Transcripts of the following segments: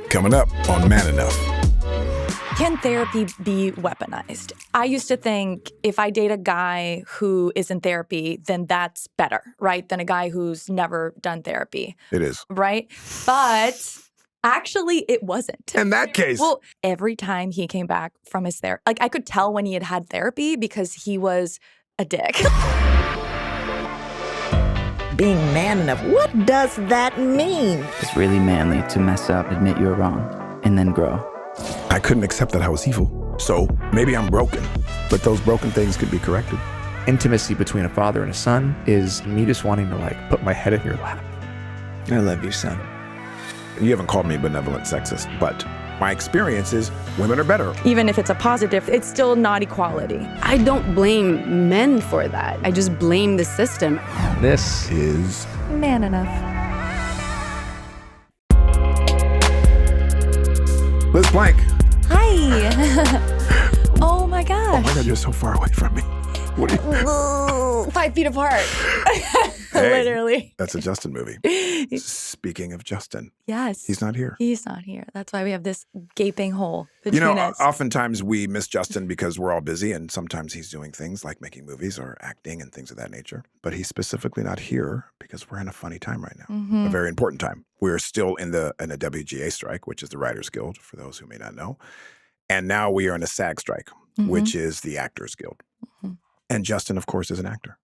Coming up on Man Enough. Can therapy be weaponized? I used to think if I date a guy who is in therapy, then that's better, right? Than a guy who's never done therapy. It is. Right? But actually, it wasn't. In that case. Well, every time he came back from his therapy, like I could tell when he had therapy because he was a dick. Being man enough, what does that mean? It's really manly to mess up, admit you're wrong, and then grow. I couldn't accept that I was evil. So maybe I'm broken, but those broken things could be corrected. Intimacy between a father and a son is me just wanting to put my head in your lap. I love you, son. You haven't called me benevolent sexist, but my experience is women are better. Even if it's a positive, it's still not equality. I don't blame men for that. I just blame the system. This Is Man enough. Liz Plank. Hi. Oh my Oh gosh. my God, you're so far away from me. What are you? 5 feet apart. Hey, Literally. That's a Justin movie. Speaking of Justin, Yes. he's not here. He's not here. That's why we have this gaping hole between us. Oftentimes we miss Justin because we're all busy, and sometimes he's doing things like making movies or acting and things of that nature. But he's specifically not here because we're in a funny time right now, a very important time. We're still in a WGA strike, which is the Writers Guild, for those who may not know. And now we are in a SAG strike, which is the Actors Guild. And Justin, of course, is an actor.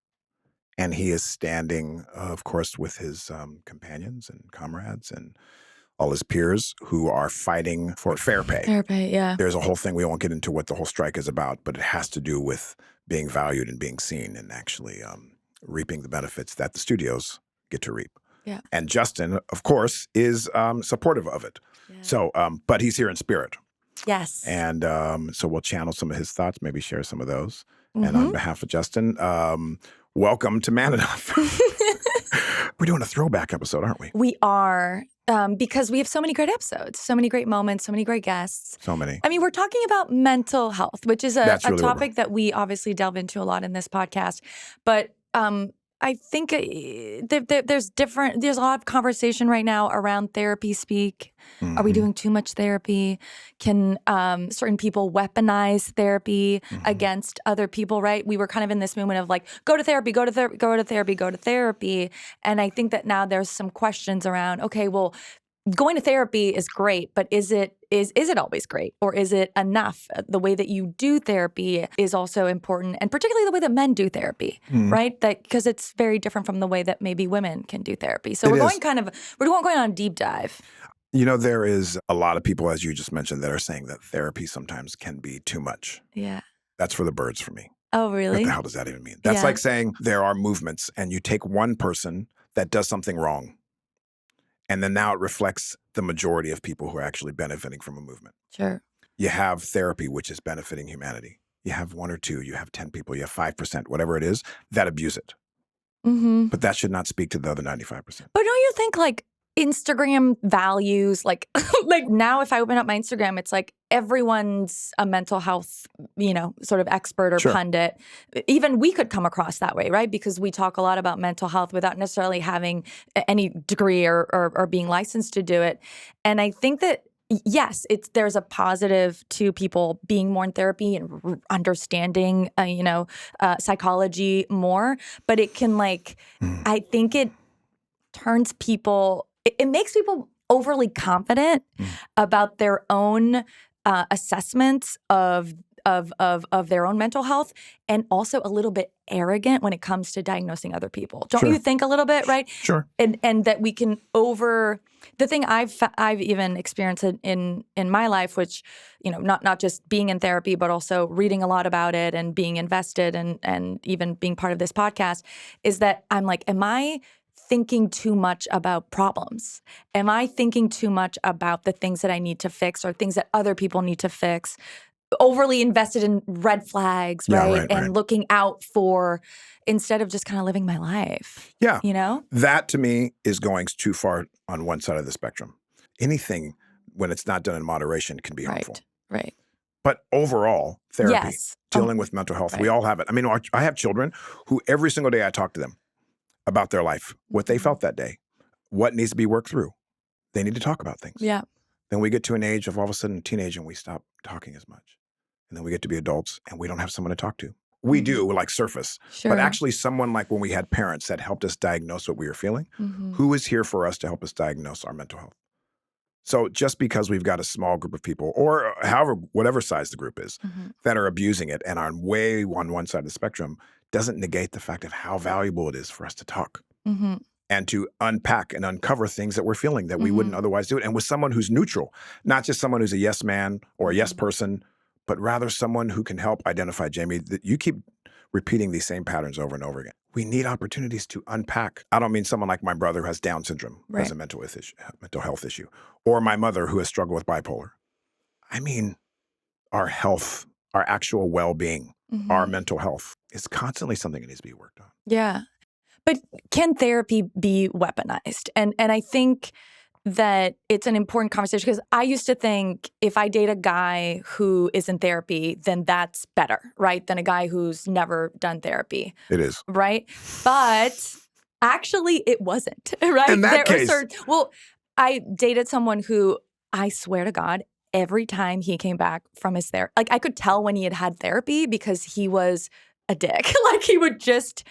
And he is standing, of course, with his companions and comrades and all his peers who are fighting for fair pay. Fair pay, yeah. There's a whole thing. We won't get into what the whole strike is about, but it has to do with being valued and being seen and actually reaping the benefits that the studios get to reap. Yeah. And Justin, of course, is supportive of it. Yeah. So, but he's here in spirit. Yes. And so we'll channel some of his thoughts, maybe share some of those. And on behalf of Justin, welcome to Man Enough. We're doing a throwback episode, aren't we? We are, because we have so many great episodes, so many great moments, so many great guests. So many. I mean, we're talking about mental health, which is a That's really topic that we obviously delve into a lot in this podcast. But I think there's a lot of conversation right now around therapy speak. Are we doing too much therapy? Can certain people weaponize therapy against other people, right? We were kind of in this movement of go to therapy, go to therapy, go to therapy, go to therapy. And I think that now there's some questions around, okay, well, going to therapy is great, but is it always great, or is it enough? The way that you do therapy is also important, and particularly the way that men do therapy, right? Because it's very different from the way that maybe women can do therapy. So we're going on a deep dive. You know, there is a lot of people, as you just mentioned, that are saying that therapy sometimes can be too much. Yeah. That's for the birds for me. Oh, really? What the hell does that even mean? That's like saying there are movements, and you take one person that does something wrong, and then now it reflects the majority of people who are actually benefiting from a movement. Sure. You have therapy, which is benefiting humanity. You have 1 or 2, you have 10 people, you have 5%, whatever it is, that abuse it. But that should not speak to the other 95%. But don't you think Instagram values, like now if I open up my Instagram, it's everyone's a mental health, sort of expert or pundit. Even we could come across that way, right? Because we talk a lot about mental health without necessarily having any degree or being licensed to do it. And I think that, yes, there's a positive to people being more in therapy and understanding, psychology more. But it can I think it turns people, it makes people overly confident about their own assessments of their own mental health, and also a little bit arrogant when it comes to diagnosing other people. Don't you think a little bit, right? Sure. And that we can the thing I've even experienced in my life, which, not just being in therapy, but also reading a lot about it and being invested and even being part of this podcast, is that I'm am I thinking too much about problems? Am I thinking too much about the things that I need to fix or things that other people need to fix? Overly invested in red flags, right? And looking out for, instead of just kind of living my life. Yeah. That to me is going too far on one side of the spectrum. Anything, when it's not done in moderation, can be harmful. Right. But overall, therapy, dealing with mental health, we all have it. I mean, I have children who every single day I talk to them about their life, what they felt that day, what needs to be worked through. They need to talk about things. Yeah. Then we get to an age of all of a sudden teenage and we stop talking as much. And then we get to be adults and we don't have someone to talk to. We do, like surface. Sure. But actually someone like when we had parents that helped us diagnose what we were feeling, who is here for us to help us diagnose our mental health? So just because we've got a small group of people, or however, whatever size the group is, that are abusing it and are way on one side of the spectrum, doesn't negate the fact of how valuable it is for us to talk and to unpack and uncover things that we're feeling that we wouldn't otherwise do it. And with someone who's neutral, not just someone who's a yes man or a yes person, but rather someone who can help identify, Jamey, that you keep repeating these same patterns over and over again. We need opportunities to unpack. I don't mean someone like my brother who has Down syndrome, who has a mental health issue, or my mother who has struggled with bipolar. I mean, our health, our actual well-being, our mental health is constantly something that needs to be worked on. Yeah. But can therapy be weaponized? And I think that it's an important conversation because I used to think if I date a guy who is in therapy, then that's better, right? Than a guy who's never done therapy. It is. Right? But actually it wasn't, right? In that case. I dated someone who, I swear to God, every time he came back from his therapy, like I could tell when he had therapy because he was a dick. Like he would just...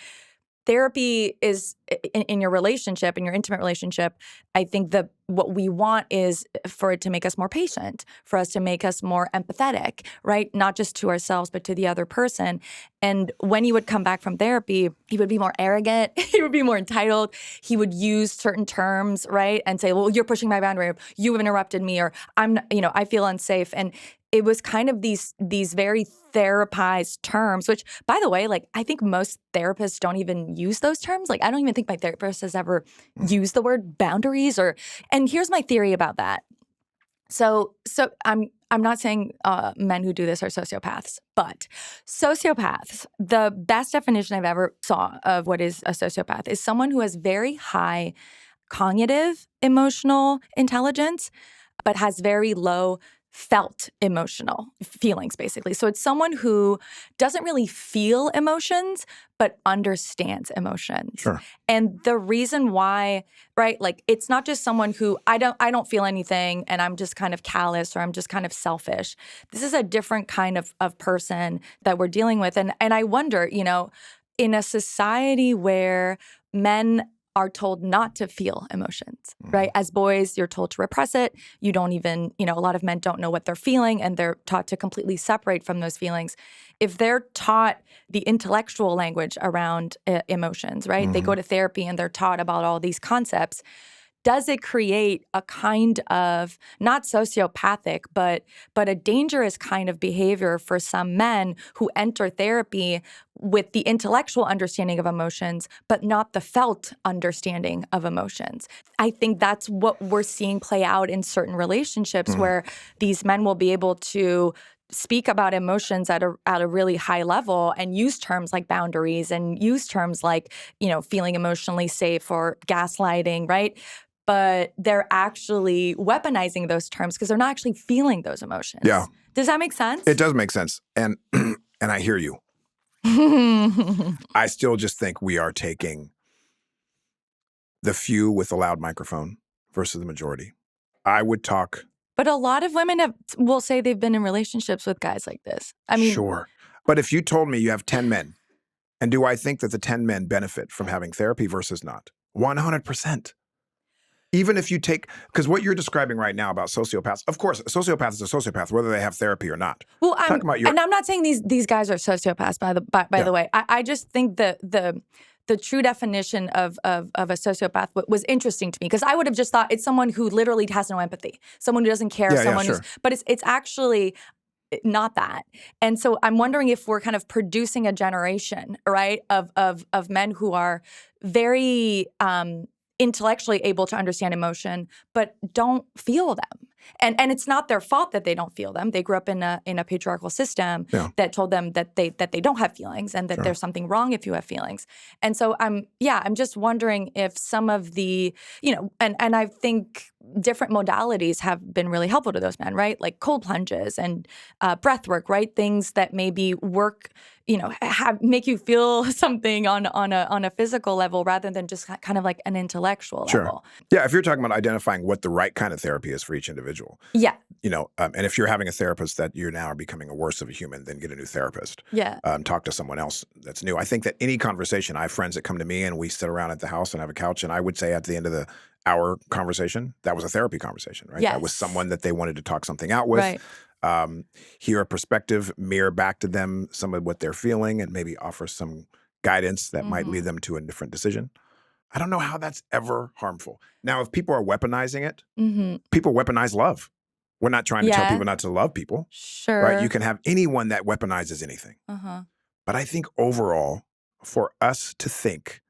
Therapy is in your relationship, in your intimate relationship. I think that what we want is for it to make us more patient, for us to make us more empathetic, right? Not just to ourselves, but to the other person. And when he would come back from therapy, he would be more arrogant. He would be more entitled. He would use certain terms, right? And say, well, you're pushing my boundary. Or, you have interrupted me, or I feel unsafe. And it was kind of these very therapized terms, which, by the way, like I think most therapists don't even use those terms. Like I don't even think my therapist has ever used the word boundaries. And here's my theory about that. So I'm not saying men who do this are sociopaths, but sociopaths, the best definition I've ever saw of what is a sociopath is someone who has very high cognitive emotional intelligence, but has very low felt emotional feelings, basically. So it's someone who doesn't really feel emotions, but understands emotions. Sure. And the reason why, right, like it's not just someone who I don't feel anything and I'm just kind of callous or I'm just kind of selfish. This is a different kind of person that we're dealing with. And I wonder, in a society where men are told not to feel emotions, right? As boys, you're told to repress it. You don't even, a lot of men don't know what they're feeling and they're taught to completely separate from those feelings. If they're taught the intellectual language around emotions, right? They go to therapy and they're taught about all these concepts. Does it create a kind of, not sociopathic, but a dangerous kind of behavior for some men who enter therapy with the intellectual understanding of emotions, but not the felt understanding of emotions? I think that's what we're seeing play out in certain relationships where these men will be able to speak about emotions at a really high level and use terms like boundaries and use terms like, feeling emotionally safe or gaslighting, right? But they're actually weaponizing those terms because they're not actually feeling those emotions. Yeah. Does that make sense? It does make sense. And I hear you. I still just think we are taking the few with a loud microphone versus the majority. I would talk. But a lot of women will say they've been in relationships with guys like this. I mean, sure. But if you told me you have 10 men, and do I think that the 10 men benefit from having therapy versus not? 100%. Even if you take, because what you're describing right now about sociopaths, of course, a sociopath is a sociopath, whether they have therapy or not. Well, and I'm not saying these guys are sociopaths, by the way. I just think that the true definition of a sociopath was interesting to me because I would have just thought it's someone who literally has no empathy, someone who doesn't care, but it's actually not that. And so I'm wondering if we're kind of producing a generation, right, of men who are very intellectually able to understand emotion, but don't feel them. And it's not their fault that they don't feel them. They grew up in a patriarchal system that told them that they don't have feelings and that there's something wrong if you have feelings. And so I'm just wondering if some of the, and I think different modalities have been really helpful to those men, right? Like cold plunges and breath work, right? Things that maybe work, make you feel something on a physical level rather than just kind of like an intellectual level. Yeah, if you're talking about identifying what the right kind of therapy is for each individual. Yeah. And if you're having a therapist that you now are becoming a worse of a human, then get a new therapist. Yeah. Talk to someone else that's new. I think that any conversation, I have friends that come to me and we sit around at the house and have a couch, and I would say at the end of the hour conversation, that was a therapy conversation, right? Yes. That was someone that they wanted to talk something out with. Right. Hear a perspective, mirror back to them some of what they're feeling, and maybe offer some guidance that might lead them to a different decision. I don't know how that's ever harmful. Now, if people are weaponizing it, people weaponize love. We're not trying to tell people not to love people. Sure. Right? You can have anyone that weaponizes anything. But I think overall, for us to think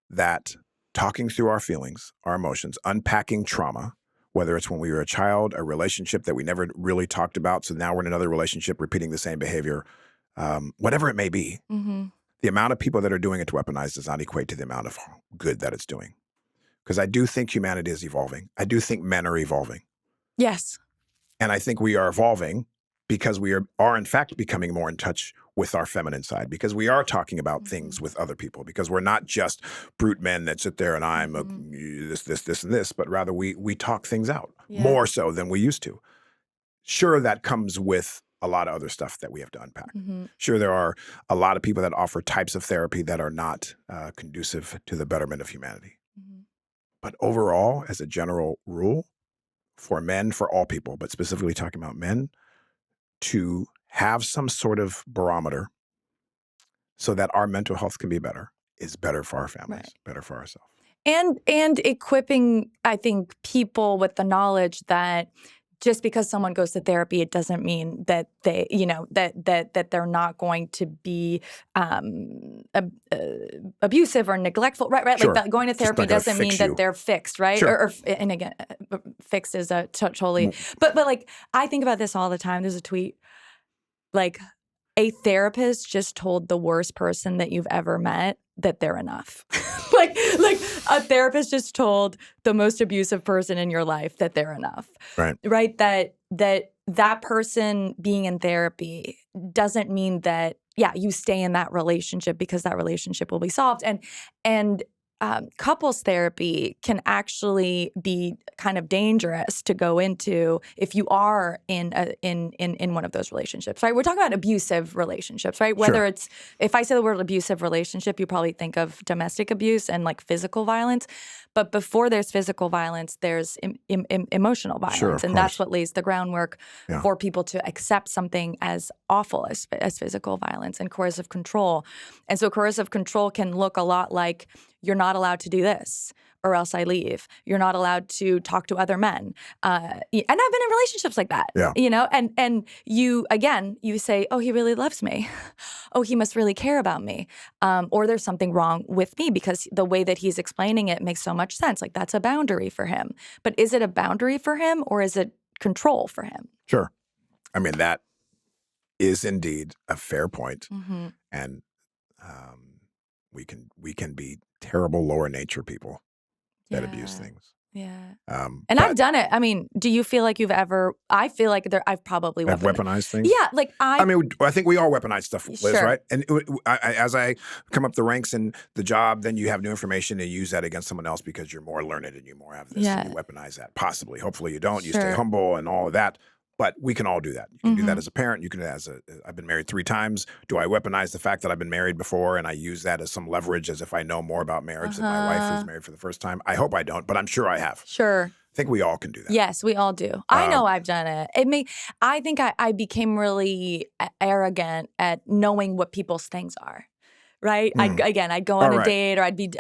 that talking through our feelings, our emotions, unpacking trauma, whether it's when we were a child, a relationship that we never really talked about, so now we're in another relationship repeating the same behavior, whatever it may be, the amount of people that are doing it to weaponize does not equate to the amount of good that it's doing. Because I do think humanity is evolving. I do think men are evolving. Yes. And I think we are evolving because we are in fact becoming more in touch with our feminine side, because we are talking about things with other people, because we're not just brute men that sit there and I'm this, and this, but rather we talk things out more so than we used to. Sure, that comes with a lot of other stuff that we have to unpack. Sure, there are a lot of people that offer types of therapy that are not conducive to the betterment of humanity. But overall, as a general rule, for men, for all people, but specifically talking about men, to have some sort of barometer so that our mental health can be better is better for our families, better for ourselves. And equipping, I think, people with the knowledge that just because someone goes to therapy, it doesn't mean that they, that they're not going to be abusive or neglectful, right? Sure. Like going to therapy doesn't mean that they're fixed, right? Sure. And again, fixed is a totally. But like I think about this all the time. There's a tweet, like a therapist just told the worst person that you've ever met that they're enough. like a therapist just told the most abusive person in your life that they're enough. Right? That person being in therapy doesn't mean that you stay in that relationship because that relationship will be solved. And couples therapy can actually be kind of dangerous to go into if you are in one of those relationships, right? We're talking about abusive relationships, right? Whether it's, if I say the word abusive relationship, you probably think of domestic abuse and like physical violence. But before there's physical violence, there's emotional violence. And that's what lays the groundwork for people to accept something as awful as physical violence and coercive control. And so coercive control can look a lot like, you're not allowed to do this or else I leave. You're not allowed to talk to other men. And I've been in relationships like that, and you say, oh, he really loves me. Oh, he must really care about me. Or there's something wrong with me because the way that he's explaining it makes so much sense. Like that's a boundary for him. But is it a boundary for him or is it control for him? Sure. I mean, that is indeed a fair point. And we can be terrible lower nature people that abuse things. And I've done it. I mean, do you feel like you've ever? I feel like I've probably weaponized things. Yeah, like I mean, I think we all weaponize stuff, Liz, right? And as I come up the ranks in the job, then you have new information and use that against someone else because you're more learned and you more have this. And you weaponize that. Possibly, hopefully, you don't. You stay humble and all of that. But we can all do that. You can do that as a parent. You can I've been married 3 times. Do I weaponize the fact that I've been married before and I use that as some leverage as if I know more about marriage than my wife who's married for the first time? I hope I don't, but I'm sure I have. Sure. I think we all can do that. Yes, we all do. I know I've done it. I think I became really arrogant at knowing what people's things are. Right? I'd go on a date or I'd be,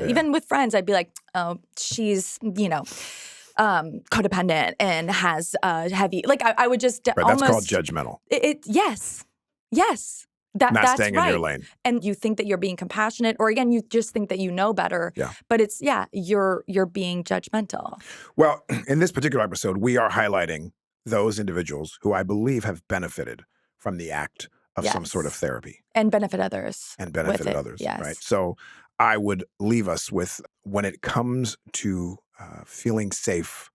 even with friends, I'd be like, oh, she's, codependent and has heavy, like I would just almost. That's called judgmental. Yes. Not that's staying in your lane. And you think that you're being compassionate, or again, you just think that you know better. But it's you're being judgmental. Well, in this particular episode, we are highlighting those individuals who I believe have benefited from the act of some sort of therapy. And benefit others. Yes. Right? So I would leave us with, when it comes to feeling safe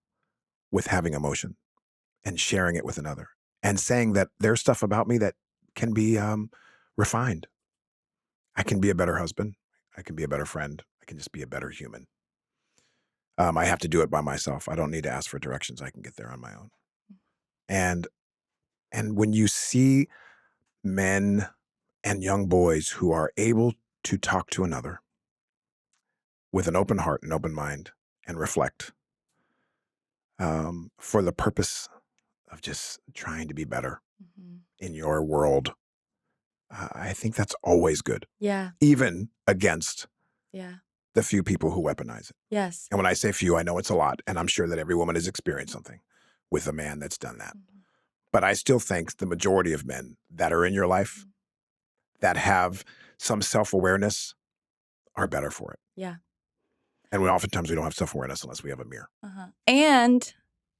with having emotion and sharing it with another and saying that there's stuff about me that can be refined. I can be a better husband. I can be a better friend. I can just be a better human. I have to do it by myself. I don't need to ask for directions. I can get there on my own. And when you see men and young boys who are able to talk to another with an open heart and open mind and reflect for the purpose of just trying to be better in your world, I think that's always good. Yeah. Even against Yeah. the few people who weaponize it. Yes. And when I say few, I know it's a lot. And I'm sure that every woman has experienced something with a man that's done that. But I still think the majority of men that are in your life that have some self-awareness are better for it. Yeah. And oftentimes we don't have self-awareness unless we have a mirror. And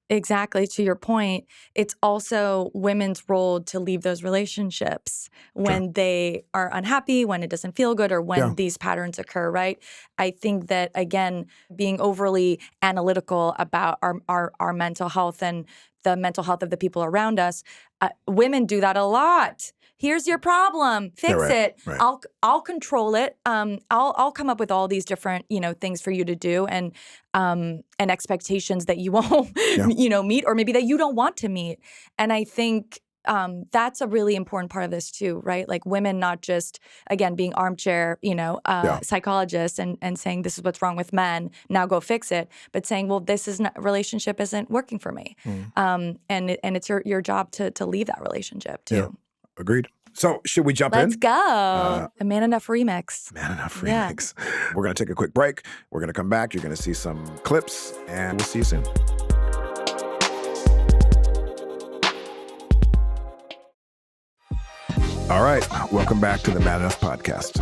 exactly to your point, it's also women's role to leave those relationships when they are unhappy, when it doesn't feel good, or when these patterns occur, right? I think that, again, being overly analytical about our mental health and the mental health of the people around us, women do that a lot. Here's your problem. Fix it. Right. I'll control it. I'll come up with all these different, things for you to do and expectations that you won't, meet, or maybe that you don't want to meet. And I think that's a really important part of this too, right? Like women not just, again, being armchair, psychologists and saying this is what's wrong with men, now go fix it, but saying, well, this relationship isn't working for me. And it's your job to leave that relationship too. Yeah. Agreed. So should we jump in? Let's go. A Man Enough remix. Man Enough remix. We're going to take a quick break. We're going to come back. You're going to see some clips, and we'll see you soon. All right. Welcome back to the Man Enough podcast.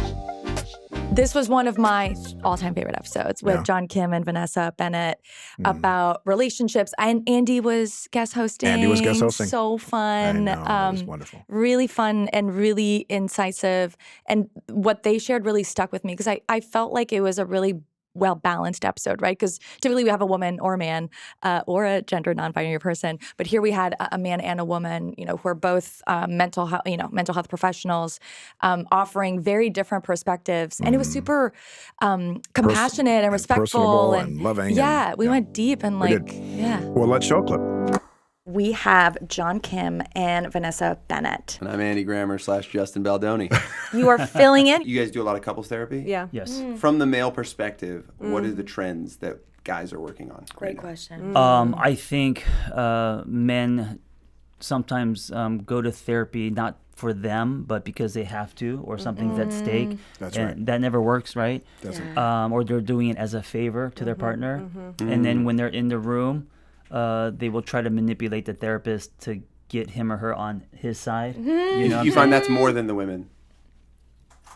This was one of my all-time favorite episodes with John Kim and Vanessa BENNET about relationships. And Andy was guest hosting. So fun. I know, it was wonderful. Really fun and really incisive. And what they shared really stuck with me because I felt like it was a really well-balanced episode, right? Because typically we have a woman or a man or a gender non-binary person, but here we had a man and a woman, who are both mental health professionals, offering very different perspectives, and it was super compassionate and respectful and loving. Yeah, we went deep and Well, let's show a clip. We have John Kim and Vanessa BENNET. And I'm Andy Grammer / Justin Baldoni. You are filling in. You guys do a lot of couples therapy? Yeah. Yes. From the male perspective, what are the trends that guys are working on? Great question. I think men sometimes go to therapy not for them, but because they have to or something's at stake. That's right. That never works, right? Doesn't. Or they're doing it as a favor to their partner. And then when they're in the room, they will try to manipulate the therapist to get him or her on his side. You find that's more than the women?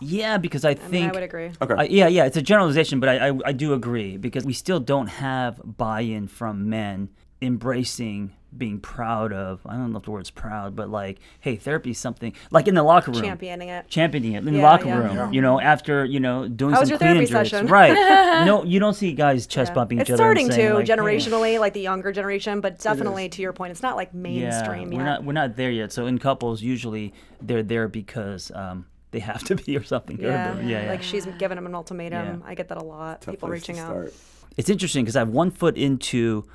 Yeah, because I think... I would agree. Okay. Yeah, it's a generalization, but I do agree because we still don't have buy-in from men embracing being proud of, I don't know if the word's proud, but like, hey, therapy is something, like in the locker room. Championing it in the locker room, after, doing some cleaning drinks. Right. No, you don't see guys chest bumping each it's other. It's starting to, like, generationally, like the younger generation, but definitely to your point, it's not like mainstream yet. We're not there yet. So in couples, usually they're there because they have to be or something. Yeah. Like she's giving him an ultimatum. I get that a lot. Tough people reaching out. It's interesting because I have one foot into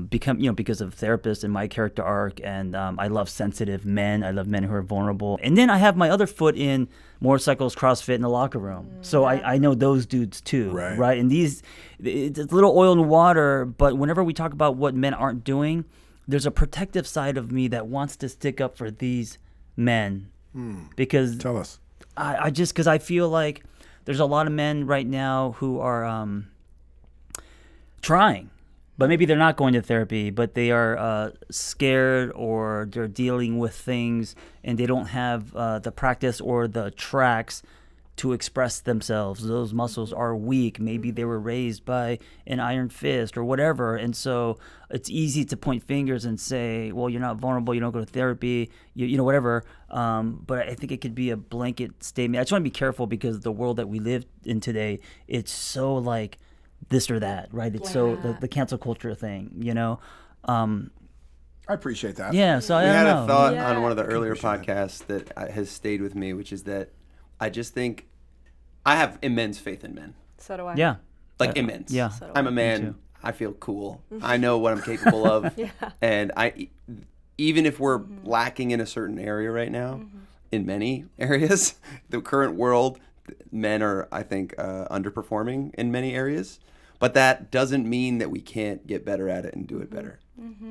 because of therapists and my character arc, and I love sensitive men. I love men who are vulnerable. And then I have my other foot in motorcycles, CrossFit, in the locker room. So I know those dudes too, right? And it's a little oil and water, but whenever we talk about what men aren't doing, there's a protective side of me that wants to stick up for these men. Because Tell us. Because I feel like there's a lot of men right now who are trying. But maybe they're not going to therapy, but they are scared or they're dealing with things and they don't have the practice or the tracks to express themselves. Those muscles are weak. Maybe they were raised by an iron fist or whatever. And so it's easy to point fingers and say, well, you're not vulnerable. You don't go to therapy, whatever. But I think it could be a blanket statement. I just want to be careful because the world that we live in today, it's so like, this or that, right? It's so the cancel culture thing, I appreciate that. Yeah, so I We don't had know. a thought Yeah. on one of the earlier appreciate podcasts that has stayed with me, which is that I just think I have immense faith in men. So do I. Yeah. Like immense. Yeah. So do I'm a I. man. too. I feel cool. I know what I'm capable of. And even if we're lacking in a certain area right now, in many areas, the current world, men are, I think, underperforming in many areas. But that doesn't mean that we can't get better at it and do it better.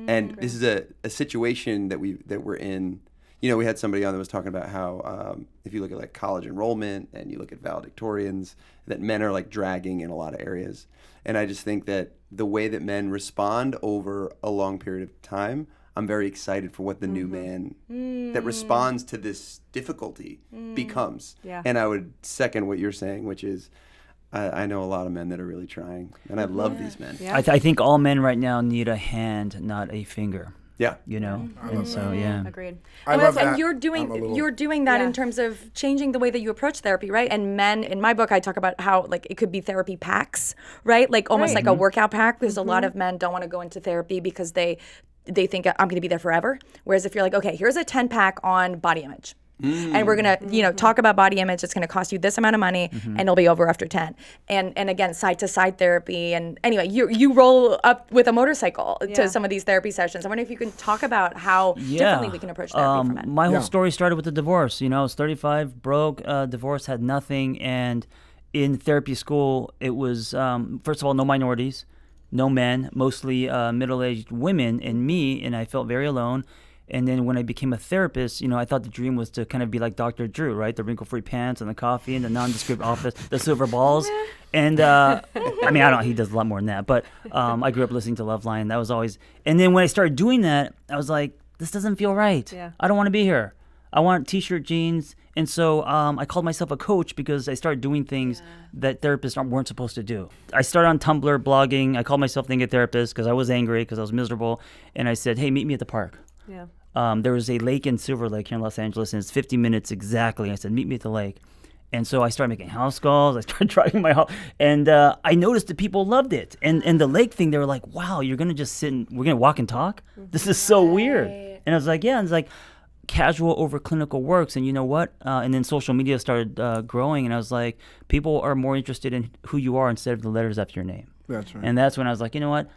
And this is a situation that we're in. You know, we had somebody on that was talking about how if you look at like college enrollment and you look at valedictorians, that men are like dragging in a lot of areas. And I just think that the way that men respond over a long period of time, I'm very excited for what the new man that responds to this difficulty becomes. Yeah. And I would second what you're saying, which is I know a lot of men that are really trying, and I love these men. Yeah. I think all men right now need a hand, not a finger. Yeah. You know, and so yeah. Agreed. I love that. And you're I'm a doing little- that Yeah. in terms of changing the way that you approach therapy, right? And men, in my book, I talk about how like it could be therapy packs, right? Like almost like a workout pack, because a lot of men don't want to go into therapy because they think I'm going to be there forever. Whereas if you're like, okay, here's a 10-pack on body image. And we're gonna, talk about body image. It's gonna cost you this amount of money, and it'll be over after 10. And again, side to side therapy. And anyway, you roll up with a motorcycle to some of these therapy sessions. I wonder if you can talk about how differently we can approach therapy for men. My whole story started with the divorce. I was 35, broke, divorced, had nothing, and in therapy school, it was first of all no minorities, no men, mostly middle-aged women, and me, and I felt very alone. And then when I became a therapist, I thought the dream was to kind of be like Dr. Drew, right? The wrinkle-free pants and the coffee and the nondescript office, the silver balls. And I don't know, he does a lot more than that. But I grew up listening to Loveline. That was always. And then when I started doing that, I was like, this doesn't feel right. Yeah. I don't want to be here. I want t-shirt, jeans. And so I called myself a coach because I started doing things that therapists weren't supposed to do. I started on Tumblr blogging. I called myself the therapist because I was angry, because I was miserable. And I said, hey, meet me at the park. Yeah. There was a lake in Silver Lake here in Los Angeles, and it's 50 minutes exactly. I said, meet me at the lake. And so I started making house calls. I started driving my house. And I noticed that people loved it. And the lake thing, they were like, wow, you're going to just sit and we're going to walk and talk? This is so weird. And I was like, yeah. And it's like casual over clinical works. And you know what? And then social media started growing. And I was like, people are more interested in who you are instead of the letters after your name. That's right. And that's when I was like, you know what?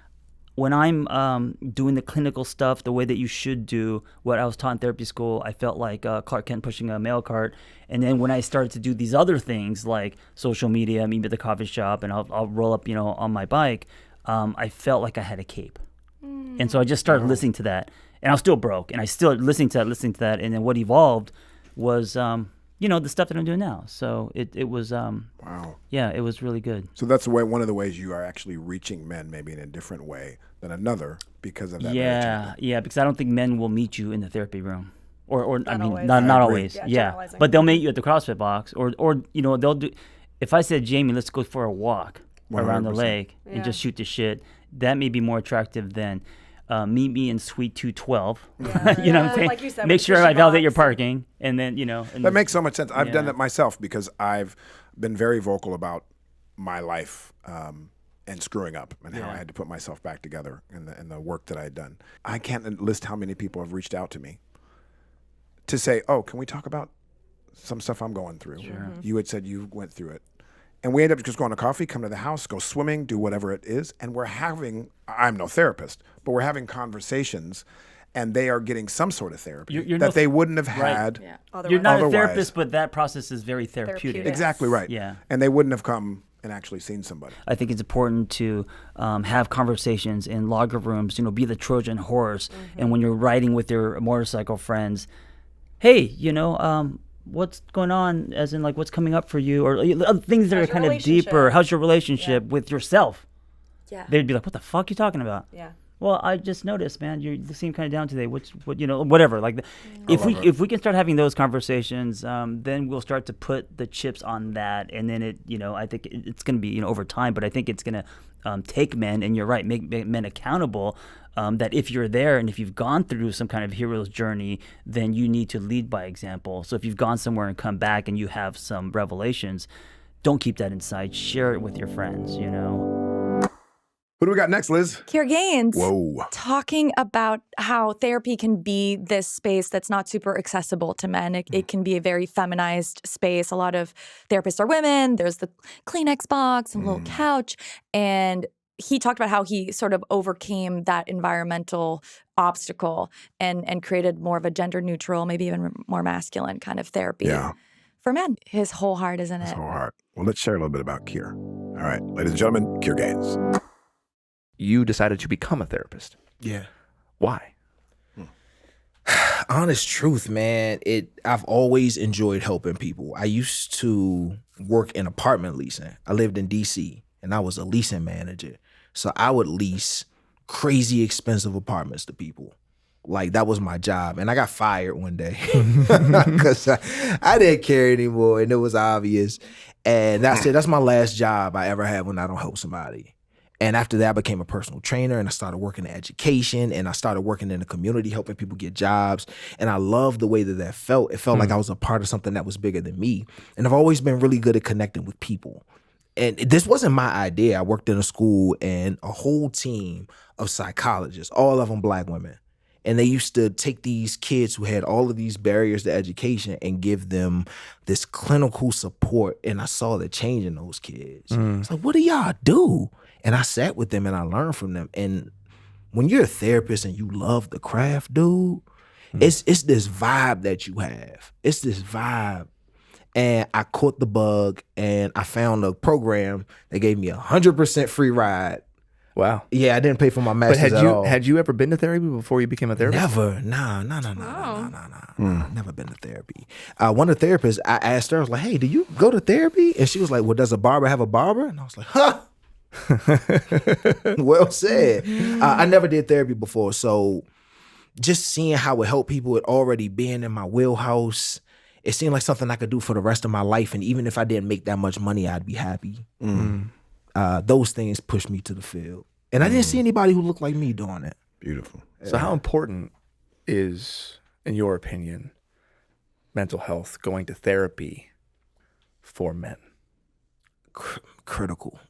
When I'm doing the clinical stuff the way that you should do, what I was taught in therapy school, I felt like Clark Kent pushing a mail cart. And then when I started to do these other things like social media, meet me at the coffee shop, and I'll roll up, on my bike, I felt like I had a cape. And so I just started listening to that. And I was still broke. And I still listening to that. And then what evolved was, the stuff that I'm doing now. So it was, Wow. yeah, it was really good. So that's one of the ways you are actually reaching men, maybe in a different way than another, because of that. Yeah, because I don't think men will meet you in the therapy room, or I mean, always. not I agree. always. Yeah, Yeah, generalizing. but they'll meet you at the CrossFit box, or they'll do. If I said, Jamie, let's go for a walk around the 100%. lake and just shoot the shit, that may be more attractive than meet me in Suite 212. You know what I'm saying? Like you said, Make with sure the I validate box. your parking, and then And That makes so much sense. I've done Yeah. that myself because I've been very vocal about my life and screwing up and how I had to put myself back together in the work that I had done. I can't list how many people have reached out to me to say, oh, can we talk about some stuff I'm going through? Sure. You had said you went through it. And we end up just going to coffee, come to the house, go swimming, do whatever it is. And I'm no therapist, but we're having conversations, and they are getting some sort of therapy You're that no- they wouldn't have Right. had. Yeah. You're not Otherwise. a therapist, but that process is very therapeutic. Therapeutic. Exactly right. Yeah. And they wouldn't have come and actually seen somebody. I think it's important to have conversations in locker rooms, be the Trojan horse. And when you're riding with your motorcycle friends, hey, what's going on, as in like what's coming up for you, or things that How's are your kind of relationship? deeper. How's your relationship with yourself? Yeah. They'd be like, what the fuck you talking about? Yeah. Well, I just noticed, man, you seem kind of down today. Whatever. Like, if we can start having those conversations, then we'll start to put the chips on that, and then I think it's going to be over time. But I think it's going to take men, and you're right, make men accountable. That if you're there and if you've gone through some kind of hero's journey, then you need to lead by example. So if you've gone somewhere and come back and you have some revelations, don't keep that inside. Share it with your friends. Who do we got next, Liz? Kier Gaines. Whoa. Talking about how therapy can be this space that's not super accessible to men. It can be a very feminized space. A lot of therapists are women. There's the Kleenex box and a little couch. And he talked about how he sort of overcame that environmental obstacle and created more of a gender neutral, maybe even more masculine kind of therapy for men. His whole heart is in it. His whole heart. Well, let's share a little bit about Kier. All right, ladies and gentlemen, Kier Gaines. You decided to become a therapist. Yeah. Why? Honest truth, man. I've always enjoyed helping people. I used to work in apartment leasing. I lived in DC and I was a leasing manager. So I would lease crazy expensive apartments to people. Like, that was my job. And I got fired one day because I didn't care anymore and it was obvious. And that's it. That's my last job I ever had when I don't help somebody. And after that, I became a personal trainer and I started working in education and I started working in the community, helping people get jobs. And I loved the way that felt. It felt like I was a part of something that was bigger than me. And I've always been really good at connecting with people. And this wasn't my idea. I worked in a school and a whole team of psychologists, all of them Black women. And they used to take these kids who had all of these barriers to education and give them this clinical support. And I saw the change in those kids. It's like, what do y'all do? And I sat with them and I learned from them. And when you're a therapist and you love the craft, dude, it's this vibe that you have. It's this vibe. And I caught the bug and I found a program that gave me 100% free ride. Wow. Yeah, I didn't pay for my master's at all. Had you ever been to therapy before you became a therapist? Never. Nah. Never been to therapy. One of the therapists, I asked her, I was like, hey, do you go to therapy? And she was like, well, does a barber have a barber? And I was like, huh? Well said. I never did therapy before, so just seeing how it helped people, it already being in my wheelhouse, it seemed like something I could do for the rest of my life. And even if I didn't make that much money, I'd be happy. Those things pushed me to the field, and I didn't see anybody who looked like me doing it. Beautiful. So how important is, in your opinion, mental health, going to therapy for men? Critical.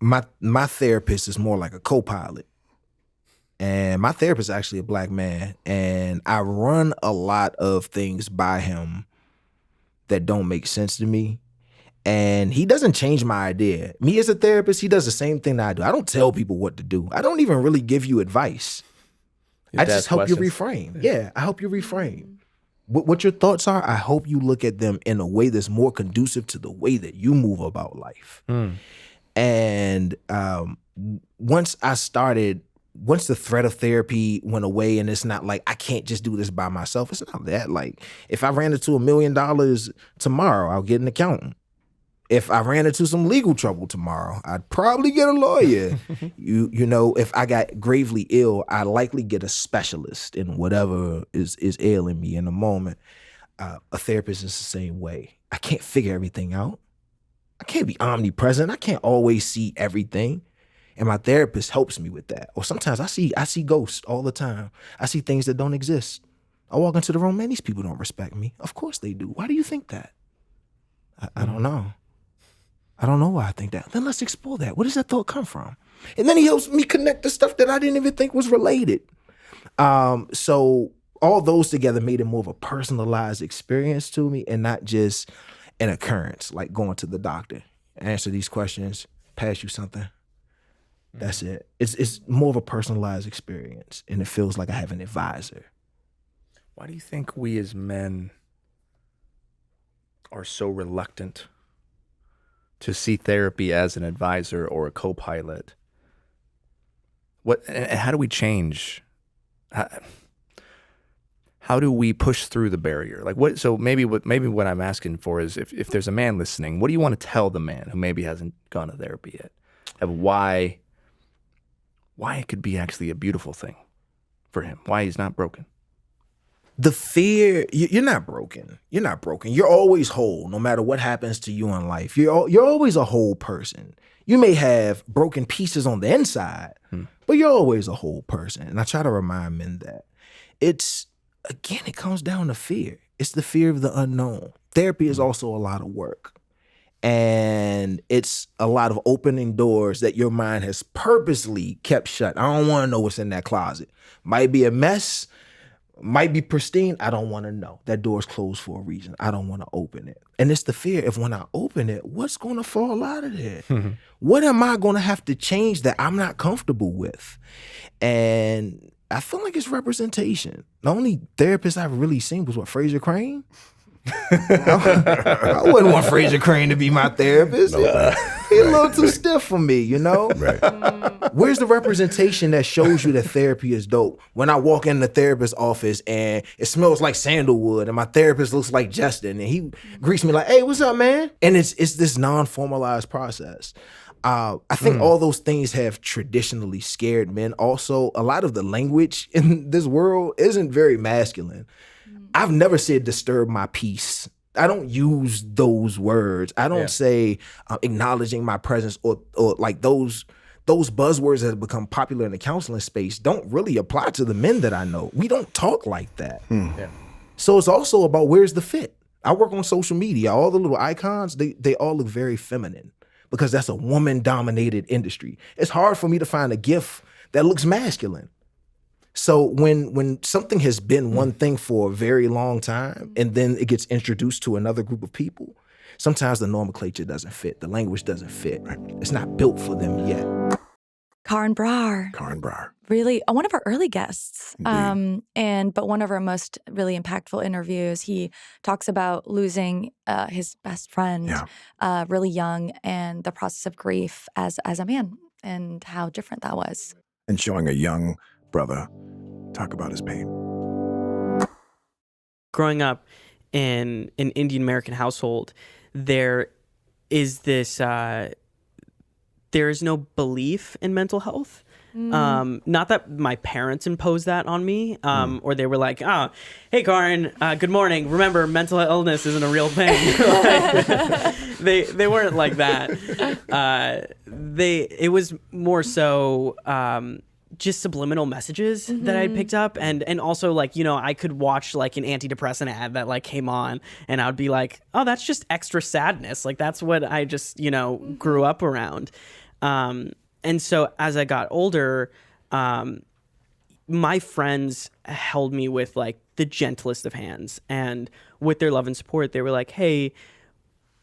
My therapist is more like a co-pilot. And my therapist is actually a Black man. And I run a lot of things by him that don't make sense to me. And he doesn't change my idea. Me as a therapist, he does the same thing that I do. I don't tell people what to do. I don't even really give you advice. I just help you reframe. Yeah, I help you reframe. What your thoughts are, I hope you look at them in a way that's more conducive to the way that you move about life. And once the threat of therapy went away, and it's not like I can't just do this by myself. It's not that. Like, if I ran into $1 million tomorrow, I'll get an accountant. If I ran into some legal trouble tomorrow, I'd probably get a lawyer. You know, if I got gravely ill, I'd likely get a specialist in whatever is ailing me in the moment. A therapist is the same way. I can't figure everything out. I can't be omnipresent. I can't always see everything. And my therapist helps me with that. Or sometimes I see ghosts all the time. I see things that don't exist. I walk into the room, man, these people don't respect me. Of course they do. Why do you think that? I don't know. I don't know why I think that. Then let's explore that. Where does that thought come from? And then he helps me connect the stuff that I didn't even think was related. So all those together made it more of a personalized experience to me and not just an occurrence, like going to the doctor, answer these questions, pass you something. That's it. It's more of a personalized experience, and it feels like I have an advisor. Why do you think we as men are so reluctant to see therapy as an advisor or a co-pilot? And how do we change? How do we push through the barrier? Like what? So maybe what I'm asking for is if there's a man listening, what do you want to tell the man who maybe hasn't gone to therapy yet of why it could be actually a beautiful thing for him? Why he's not broken? The fear, you're not broken. You're not broken. You're always whole, no matter what happens to you in life. You're always a whole person. You may have broken pieces on the inside, but you're always a whole person. And I try to remind men that. It comes down to fear. It's the fear of the unknown. Therapy is also a lot of work. And it's a lot of opening doors that your mind has purposely kept shut. I don't want to know what's in that closet. Might be a mess, might be pristine. I don't want to know. That door's closed for a reason. I don't want to open it. And it's the fear if when I open it, what's going to fall out of there? What am I going to have to change that I'm not comfortable with? And I feel like it's representation. The only therapist I've really seen was Fraser Crane. I wouldn't want Fraser Crane to be my therapist. He's a little too stiff for me, you know? Right. Where's the representation that shows you that therapy is dope? When I walk in the therapist's office and it smells like sandalwood and my therapist looks like Justin and he greets me like, hey, what's up, man? And it's this non-formalized process. I think all those things have traditionally scared men. Also, a lot of the language in this world isn't very masculine. I've never said disturb my peace. I don't use those words. I don't say acknowledging my presence or like those buzzwords that have become popular in the counseling space don't really apply to the men that I know. We don't talk like that. So it's also about where's the fit. I work on social media. All the little icons, they all look very feminine because that's a woman-dominated industry. It's hard for me to find a GIF that looks masculine. So when something has been one thing for a very long time and then it gets introduced to another group of people, sometimes the nomenclature doesn't fit. The language doesn't fit. It's not built for them yet. Karan Brar. Really one of our early guests. But one of our most really impactful interviews. He talks about losing his best friend really young and the process of grief as a man and how different that was. And showing a young brother talk about his pain. Growing up in an Indian American household, there is this there is no belief in mental health. Not that my parents imposed that on me, or they were like, hey Karan, good morning. Remember, mental illness isn't a real thing. They weren't like that. It was more so just subliminal messages that I'd picked up, and also like, you know, I could watch like an antidepressant ad that like came on and I would be like, oh, that's just extra sadness. Like that's what I just, you know, grew up around. And so as I got older, my friends held me with like the gentlest of hands, and with their love and support, they were like, hey,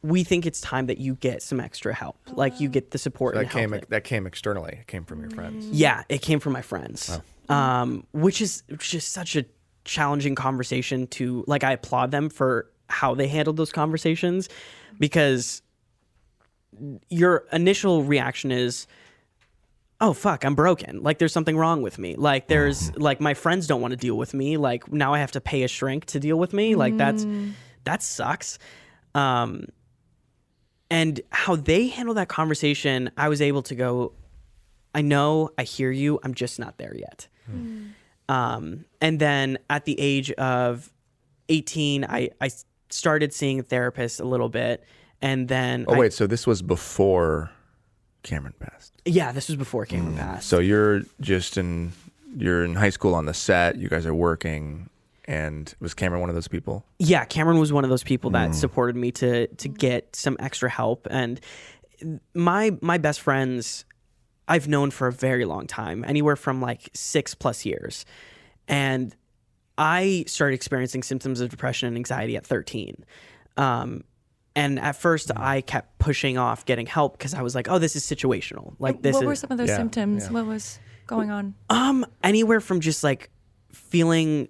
we think it's time that you get some extra help. Like you get the support. So and help that came externally. It came from your friends. Yeah, it came from my friends. Which is just such a challenging conversation to, like, I applaud them for how they handled those conversations, because your initial reaction is, oh fuck, I'm broken. Like there's something wrong with me. Like there's like my friends don't want to deal with me. Like now I have to pay a shrink to deal with me. Like that sucks. And how they handle that conversation, I was able to go, I know, I hear you, I'm just not there yet. And then at the age of 18, I started seeing a therapist a little bit. And then wait, so this was before Cameron passed? Yeah, this was before Cameron passed. So you're in high school on the set, you guys are working. And was Cameron one of those people? Yeah, Cameron was one of those people that supported me to get some extra help. And my best friends, I've known for a very long time, anywhere from like 6+ years. And I started experiencing symptoms of depression and anxiety at 13. And at first I kept pushing off getting help because I was like, oh, this is situational. Like this. What were some of those symptoms? Yeah. What was going on? Anywhere from just like feeling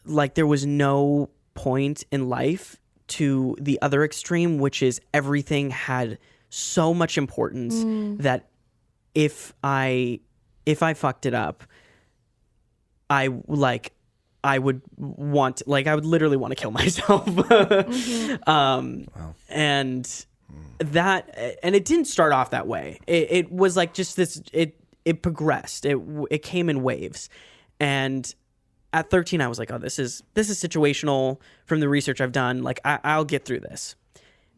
like there was no point in life to the other extreme, which is everything had so much importance that if I fucked it up, I would literally want to kill myself. And it didn't start off that way. It was like just this, it progressed. It came in waves. And at 13, I was like, oh, this is situational from the research I've done. Like, I'll get through this.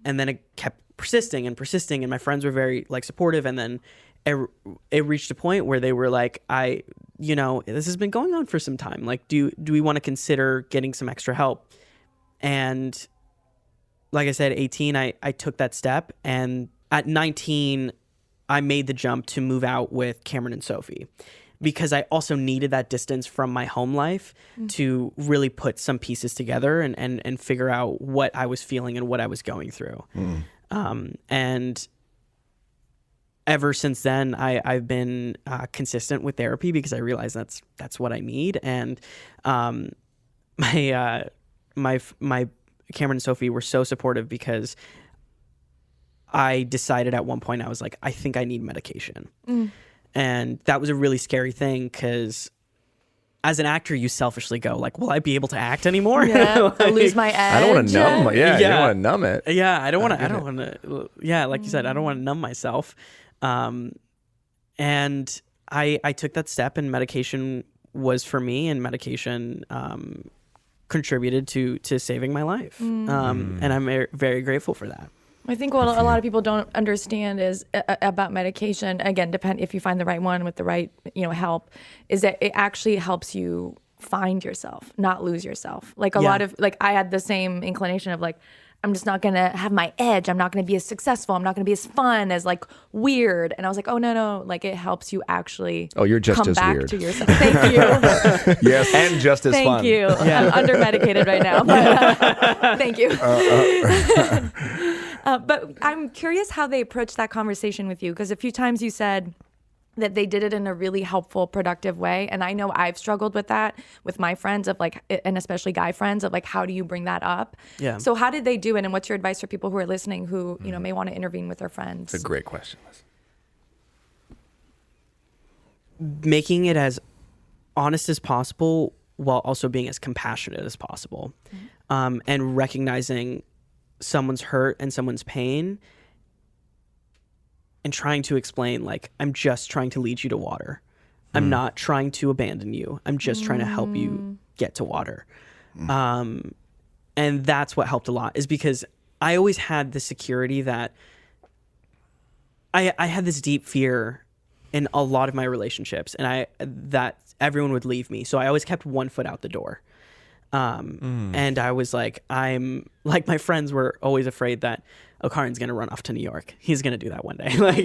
And then it kept persisting, and my friends were very, like, supportive. And then it reached a point where they were like, this has been going on for some time. Like, do we want to consider getting some extra help? And like I said, 18, I took that step. And at 19, I made the jump to move out with Cameron and Sophie, because I also needed that distance from my home life to really put some pieces together and figure out what I was feeling and what I was going through. And ever since then, I've been consistent with therapy, because I realize that's what I need. And my Cameron and Sophie were so supportive, because I decided at one point, I was like, I think I need medication. And that was a really scary thing, because as an actor, you selfishly go like, will I be able to act anymore? Yeah, I lose my edge. I don't want to numb. Yeah, you don't want to numb it. Yeah, I don't want to. Yeah, like you said, I don't want to numb myself. And I took that step, and medication was for me, and medication contributed to saving my life. And I'm very grateful for that. I think what a lot of people don't understand is about medication. Again, depend if you find the right one with the right, help, is that it actually helps you find yourself, not lose yourself. Like a lot of I had the same inclination of like, I'm just not gonna have my edge. I'm not gonna be as successful. I'm not gonna be as fun, as like weird. And I was like, oh no, like it helps you actually. Oh, you're just come as back weird. to yourself. Thank you. Yes, and just as fun. Thank you. I'm under medicated right now. But, thank you. But I'm curious how they approached that conversation with you, because a few times you said that they did it in a really helpful, productive way. And I know I've struggled with that with my friends of like, and especially guy friends of like, how do you bring that up? Yeah. So how did they do it? And what's your advice for people who are listening who, may want to intervene with their friends? It's a great question, Liz. Making it as honest as possible while also being as compassionate as possible. And recognizing someone's hurt and someone's pain, and trying to explain like, I'm just trying to lead you to water. I'm not trying to abandon you. I'm just trying to help you get to water. And that's what helped a lot, is because I always had the security that I had this deep fear in a lot of my relationships, and that everyone would leave me. So I always kept one foot out the door. And I was like, my friends were always afraid that Karan's going to run off to New York. He's going to do that one day. Like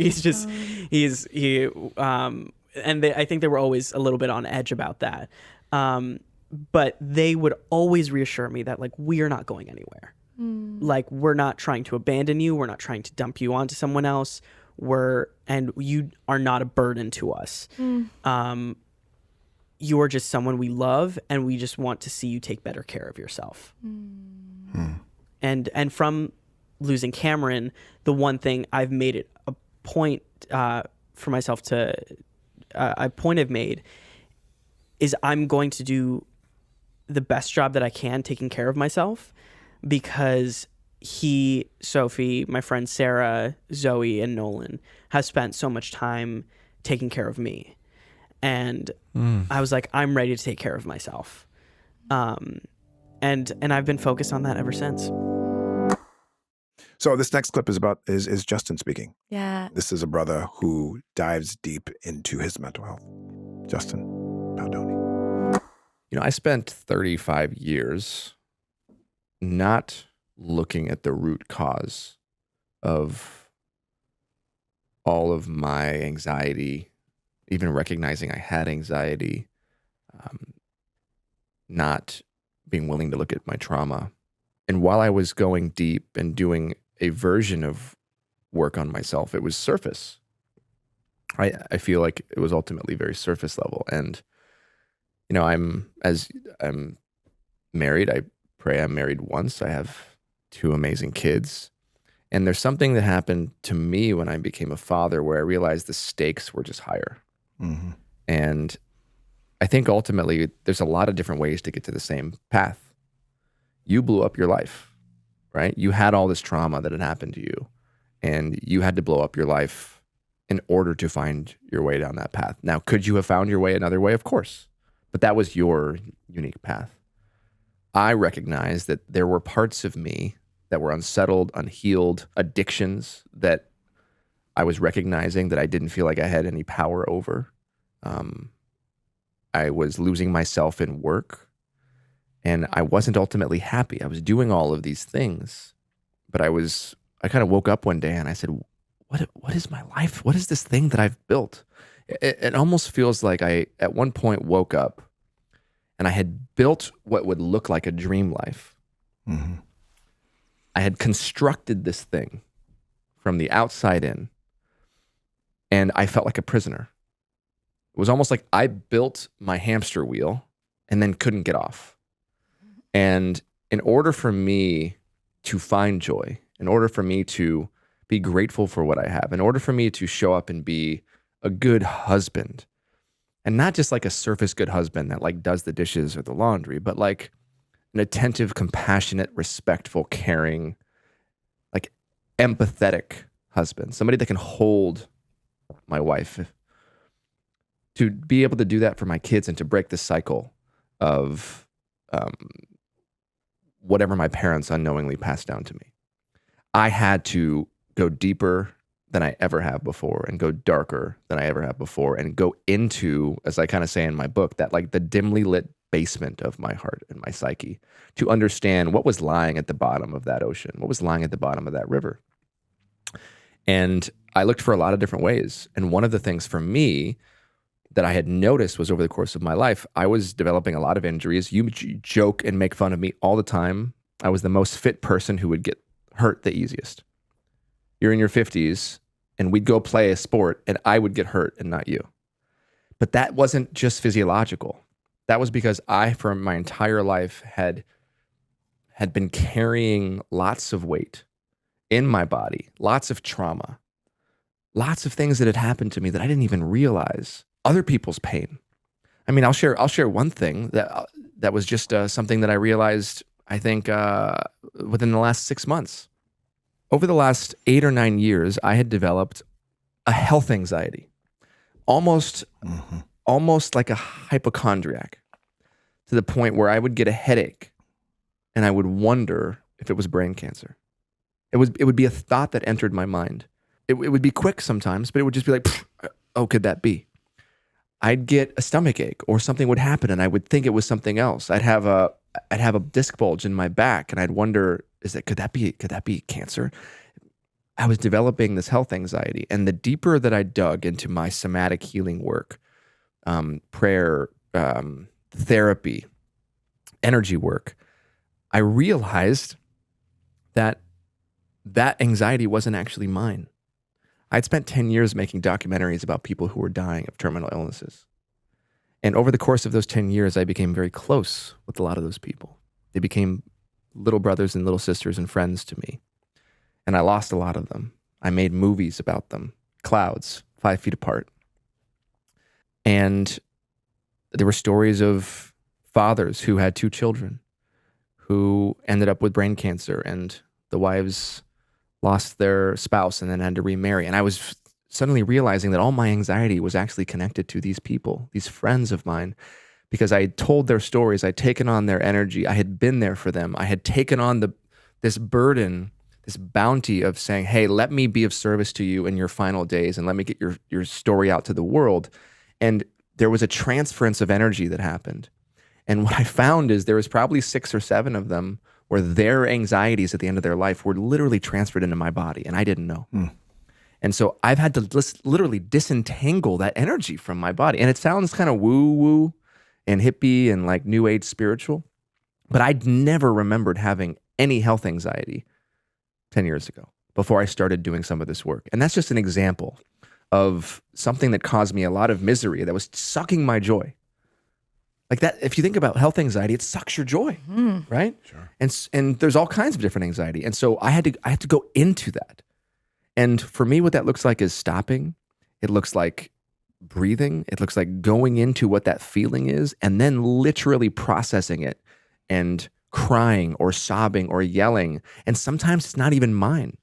I think they were always a little bit on edge about that. But they would always reassure me that like, we are not going anywhere. Like, we're not trying to abandon you. We're not trying to dump you onto someone else. And you are not a burden to us. You're just someone we love, and we just want to see you take better care of yourself. And from losing Cameron, the one thing I've made it a point for myself to a point I've made is I'm going to do the best job that I can taking care of myself, because Sophie, my friend Sarah, Zoe, and Nolan have spent so much time taking care of me. And I was like, I'm ready to take care of myself. And I've been focused on that ever since. So this next clip is Justin speaking. Yeah. This is a brother who dives deep into his mental health. Justin Baldoni. I spent 35 years not looking at the root cause of all of my anxiety, even recognizing I had anxiety, not being willing to look at my trauma. And while I was going deep and doing a version of work on myself, it was surface. I feel like it was ultimately very surface level. And, I'm married. I pray I'm married once. I have 2 amazing kids. And there's something that happened to me when I became a father where I realized the stakes were just higher. And I think ultimately there's a lot of different ways to get to the same path. You blew up your life, right? You had all this trauma that had happened to you, and you had to blow up your life in order to find your way down that path. Now, could you have found your way another way? Of course, but that was your unique path. I recognized that there were parts of me that were unsettled, unhealed, addictions that I was recognizing that I didn't feel like I had any power over. I was losing myself in work, and I wasn't ultimately happy. I was doing all of these things, but I kind of woke up one day and I said, what is my life? What is this thing that I've built? It almost feels like I, at one point, woke up and I had built what would look like a dream life. Mm-hmm. I had constructed this thing from the outside in, and I felt like a prisoner. It was almost like I built my hamster wheel and then couldn't get off. And in order for me to find joy, in order for me to be grateful for what I have, in order for me to show up and be a good husband, and not just like a surface good husband that like does the dishes or the laundry, but like an attentive, compassionate, respectful, caring, like empathetic husband, somebody that can hold my wife, to be able to do that for my kids and to break the cycle of whatever my parents unknowingly passed down to me. I had to go deeper than I ever have before and go darker than I ever have before and go into, as I kind of say in my book, that like the dimly lit basement of my heart and my psyche to understand what was lying at the bottom of that ocean, what was lying at the bottom of that river. And I looked for a lot of different ways. And one of the things for me that I had noticed was over the course of my life, I was developing a lot of injuries. You joke and make fun of me all the time. I was the most fit person who would get hurt the easiest. You're in your 50s and we'd go play a sport and I would get hurt and not you. But that wasn't just physiological. That was because I, for my entire life, had been carrying lots of weight in my body, lots of trauma, lots of things that had happened to me that I didn't even realize. Other people's pain. I mean, I'll share one thing that was just something that I realized, I think, within the last 6 months. Over the last 8 or 9 years, I had developed a health anxiety, almost like a hypochondriac, to the point where I would get a headache and I would wonder if it was brain cancer. It would be a thought that entered my mind. It would be quick sometimes, but it would just be like, oh, could that be? I'd get a stomach ache or something would happen and I would think it was something else. I'd have a disc bulge in my back and I'd wonder, could that be cancer? I was developing this health anxiety. And the deeper that I dug into my somatic healing work, prayer, therapy, energy work, I realized that anxiety wasn't actually mine. I'd spent 10 years making documentaries about people who were dying of terminal illnesses. And over the course of those 10 years, I became very close with a lot of those people. They became little brothers and little sisters and friends to me. And I lost a lot of them. I made movies about them, Clouds, 5 feet apart. And there were stories of fathers who had 2 children who ended up with brain cancer, and the wives lost their spouse and then had to remarry. And I was suddenly realizing that all my anxiety was actually connected to these people, these friends of mine, because I had told their stories, I'd taken on their energy, I had been there for them, I had taken on this burden, this bounty of saying, hey, let me be of service to you in your final days and let me get your story out to the world. And there was a transference of energy that happened. And what I found is there was probably 6 or 7 of them where their anxieties at the end of their life were literally transferred into my body, and I didn't know. And so I've had to literally disentangle that energy from my body. And it sounds kind of woo-woo and hippie and like new age spiritual, but I'd never remembered having any health anxiety 10 years ago before I started doing some of this work. And that's just an example of something that caused me a lot of misery that was sucking my joy. Like that, if you think about health anxiety, it sucks your joy, right? Sure. And there's all kinds of different anxiety. And so I had to go into that. And for me, what that looks like is stopping. It looks like breathing. It looks like going into what that feeling is and then literally processing it and crying or sobbing or yelling. And sometimes it's not even mine.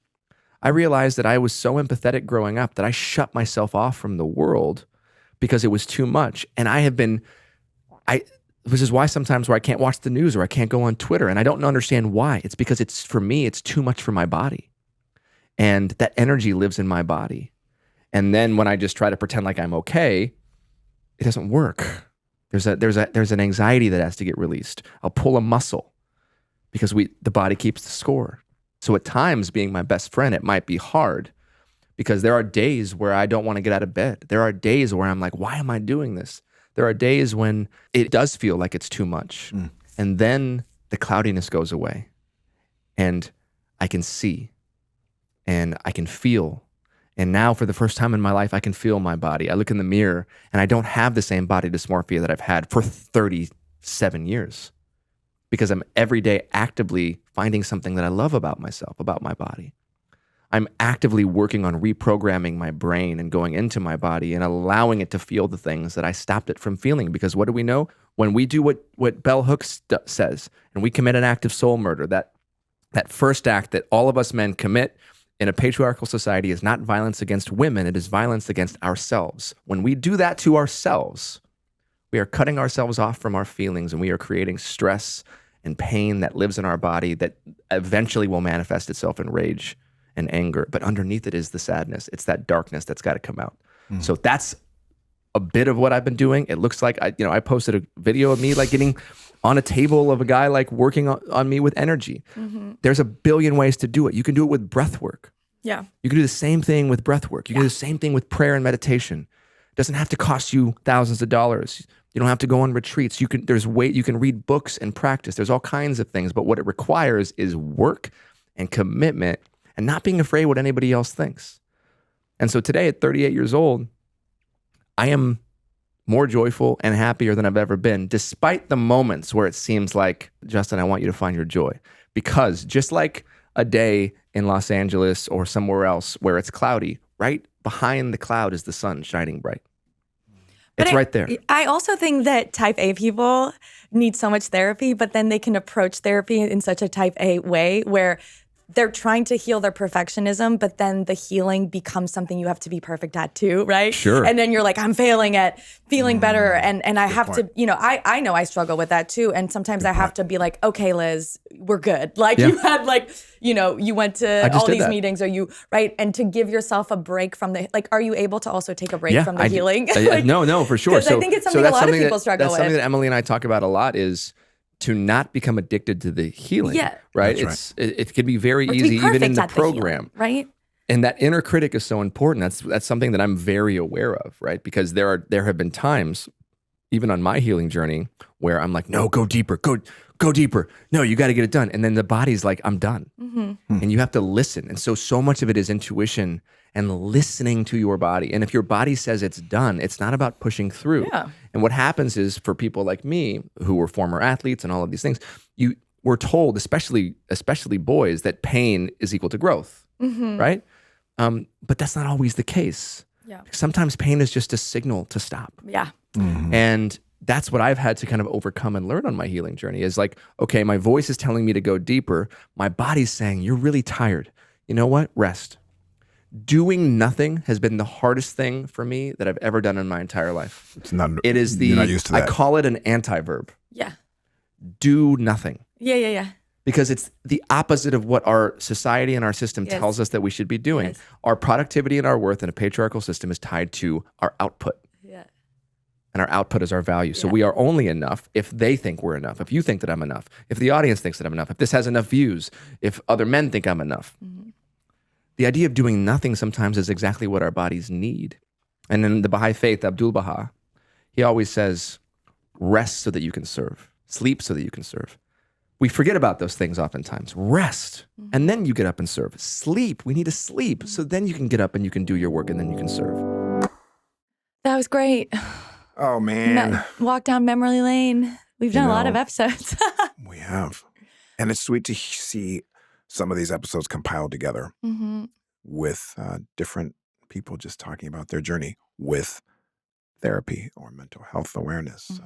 I realized that I was so empathetic growing up that I shut myself off from the world because it was too much. And which is why sometimes where I can't watch the news or I can't go on Twitter, and I don't understand why. It's because for me, it's too much for my body. And that energy lives in my body. And then when I just try to pretend like I'm okay, it doesn't work. There's an anxiety that has to get released. I'll pull a muscle because the body keeps the score. So at times, being my best friend, it might be hard because there are days where I don't want to get out of bed. There are days where I'm like, why am I doing this? There are days when it does feel like it's too much. And then the cloudiness goes away and I can see and I can feel. And now for the first time in my life, I can feel my body. I look in the mirror and I don't have the same body dysmorphia that I've had for 37 years because I'm every day actively finding something that I love about myself, about my body. I'm actively working on reprogramming my brain and going into my body and allowing it to feel the things that I stopped it from feeling. Because what do we know? When we do what Bell Hooks says, and we commit an act of soul murder, that first act that all of us men commit in a patriarchal society is not violence against women, it is violence against ourselves. When we do that to ourselves, we are cutting ourselves off from our feelings and we are creating stress and pain that lives in our body that eventually will manifest itself in rage and anger, but underneath it is the sadness. It's that darkness that's got to come out. So that's a bit of what I've been doing. It looks like I posted a video of me like getting on a table of a guy like working on me with energy. There's a billion ways to do it. You can do it with breath work. Yeah. You can do the same thing with breath work. You can do the same thing with prayer and meditation. It doesn't have to cost you thousands of dollars. You don't have to go on retreats. You can read books and practice. There's all kinds of things, but what it requires is work and commitment and not being afraid what anybody else thinks. And so today at 38 years old, I am more joyful and happier than I've ever been, despite the moments where it seems like, Justin, I want you to find your joy. Because just like a day in Los Angeles or somewhere else where it's cloudy, right behind the cloud is the sun shining bright. It's right there. I also think that type A people need so much therapy, but then they can approach therapy in such a type A way where they're trying to heal their perfectionism, but then the healing becomes something you have to be perfect at too, right? Sure. And then you're like, I'm failing at feeling better. And I have to, I know I struggle with that too. And sometimes I have to be like, okay, Liz, we're good. Like you had like, you went to all these meetings right? And to give yourself a break from are you able to also take a break from the healing? No, for sure. So I think it's something a lot of people struggle with. That's something that Emily and I talk about a lot is to not become addicted to the healing, right? It can be very easy even in the program, right? And that inner critic is so important. That's something that I'm very aware of, right? Because there have been times, even on my healing journey, where I'm like, no, go deeper, go deeper. No, you got to get it done. And then the body's like, I'm done. And you have to listen. And so much of it is intuition and listening to your body. And if your body says it's done, it's not about pushing through. Yeah. And what happens is for people like me who were former athletes and all of these things, we're told, especially boys, that pain is equal to growth, right? But that's not always the case. Yeah. Sometimes pain is just a signal to stop. Yeah. And that's what I've had to kind of overcome and learn on my healing journey is like, okay, my voice is telling me to go deeper. My body's saying, you're really tired. You know what? Rest. Doing nothing has been the hardest thing for me that I've ever done in my entire life. It is you're not used to that. I call it an anti-verb. Yeah. Do nothing. Yeah. Because it's the opposite of what our society and our system tells us that we should be doing. Yes. Our productivity and our worth in a patriarchal system is tied to our output. Yeah. And our output is our value. So we are only enough if they think we're enough, if you think that I'm enough, if the audience thinks that I'm enough, if this has enough views, if other men think I'm enough. The idea of doing nothing sometimes is exactly what our bodies need. And in the Baha'i faith, Abdul Baha, he always says, rest so that you can serve. Sleep so that you can serve. We forget about those things oftentimes. Rest, and then you get up and serve. Sleep, we need to sleep, so then you can get up and you can do your work and then you can serve. That was great. Oh, man. Walk down memory lane. We've done a lot of episodes. We have. And it's sweet to see some of these episodes compiled together with different people just talking about their journey with therapy or mental health awareness.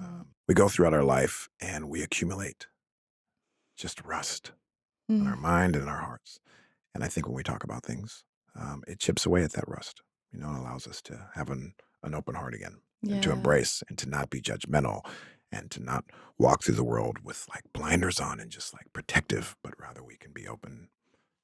We go throughout our life and we accumulate just rust in our mind and in our hearts. And I think when we talk about things, it chips away at that rust, and allows us to have an open heart again and to embrace and to not be judgmental and to not walk through the world with like blinders on and just like protective, but rather we can be open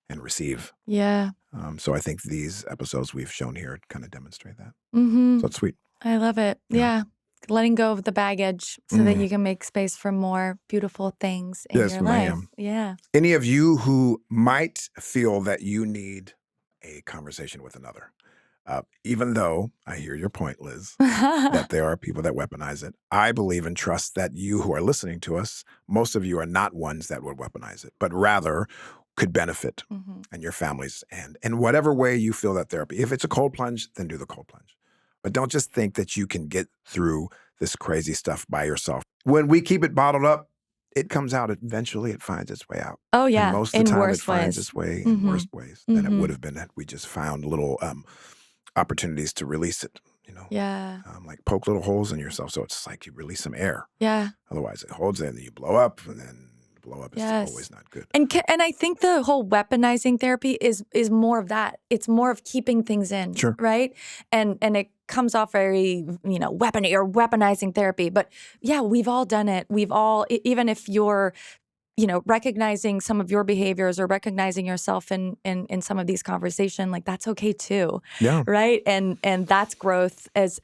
and receive. Yeah. So I think these episodes we've shown here kind of demonstrate that. Mm-hmm. So it's sweet. I love it. Yeah. letting go of the baggage so that you can make space for more beautiful things in your life. Ma'am. Yeah. Any of you who might feel that you need a conversation with another, even though I hear your point, Liz, that there are people that weaponize it, I believe and trust that you who are listening to us, most of you are not ones that would weaponize it, but rather could benefit and your families. And in whatever way you feel that therapy, if it's a cold plunge, then do the cold plunge. But don't just think that you can get through this crazy stuff by yourself. When we keep it bottled up, it comes out. Eventually, it finds its way out. Oh, yeah. And most of the in time, worse it finds ways. its way in worse ways than it would have been had we just found little opportunities to release it, Yeah. like poke little holes in yourself. So it's like you release some air. Yeah. Otherwise, it holds it and then you blow up, and then blow up is always not good. And I think the whole weaponizing therapy is more of that. It's more of keeping things in, right? And it comes off very, weapony or weaponizing therapy. But yeah, we've all done it. We've all, even if you're, recognizing some of your behaviors or recognizing yourself in some of these conversations, like that's okay too. Yeah. Right. And that's growth as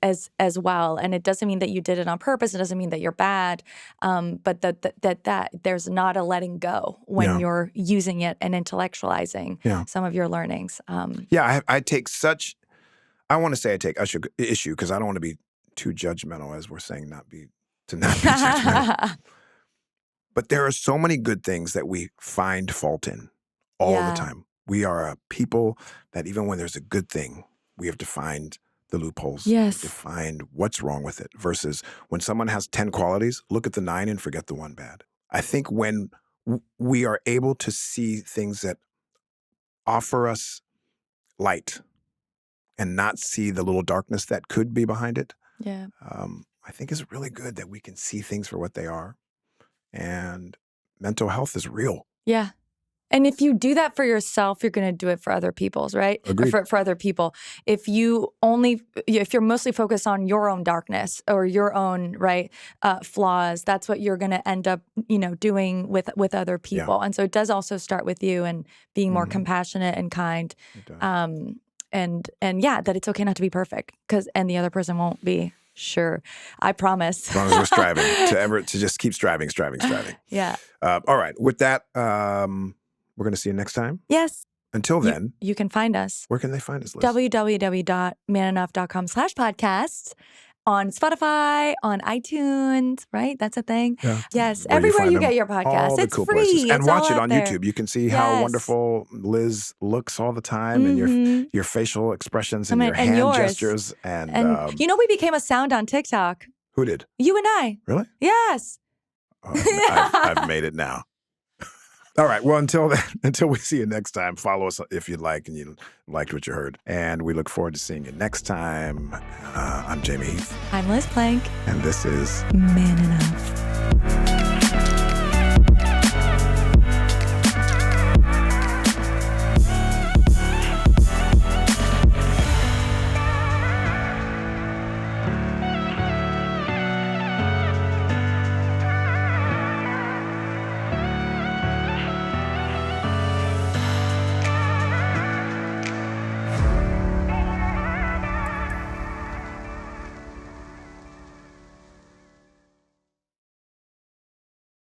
well. And it doesn't mean that you did it on purpose. It doesn't mean that you're bad. But that there's not a letting go when you're using it and intellectualizing some of your learnings. I take I want to say I take issue because I don't want to be too judgmental, as we're saying, not be judgmental. But there are so many good things that we find fault in all the time. We are a people that even when there's a good thing, we have to find the loopholes. Yes. We have to find what's wrong with it versus when someone has 10 qualities, look at the 9 and forget the 1 bad. I think when we are able to see things that offer us light and not see the little darkness that could be behind it, I think it's really good that we can see things for what they are. And mental health is real. Yeah. And if you do that for yourself, you're going to do it for other people's, right? Agreed. For other people. If you're mostly focused on your own darkness or your own flaws, that's what you're going to end up, doing with other people. Yeah. And so it does also start with you and being more compassionate and kind. And that it's okay not to be perfect and the other person won't be. Sure. I promise. As long as we're striving to just keep striving. Yeah. All right. With that, we're going to see you next time. Yes. Until then. You can find us. Where can they find us, Liz? www.manenough.com/podcasts. On Spotify, on iTunes, right? That's a thing. Yeah. Yes. Everywhere you get your podcasts. It's cool free. Places. And watch it on there. YouTube. You can see how wonderful Liz looks all the time and your facial expressions and your hand gestures. And we became a sound on TikTok. Who did? You and I. Really? Yes. I've made it now. All right. Well, until we see you next time, follow us if you'd like and you liked what you heard. And we look forward to seeing you next time. I'm Jamey Heath. I'm Liz Plank. And this is Man Enough.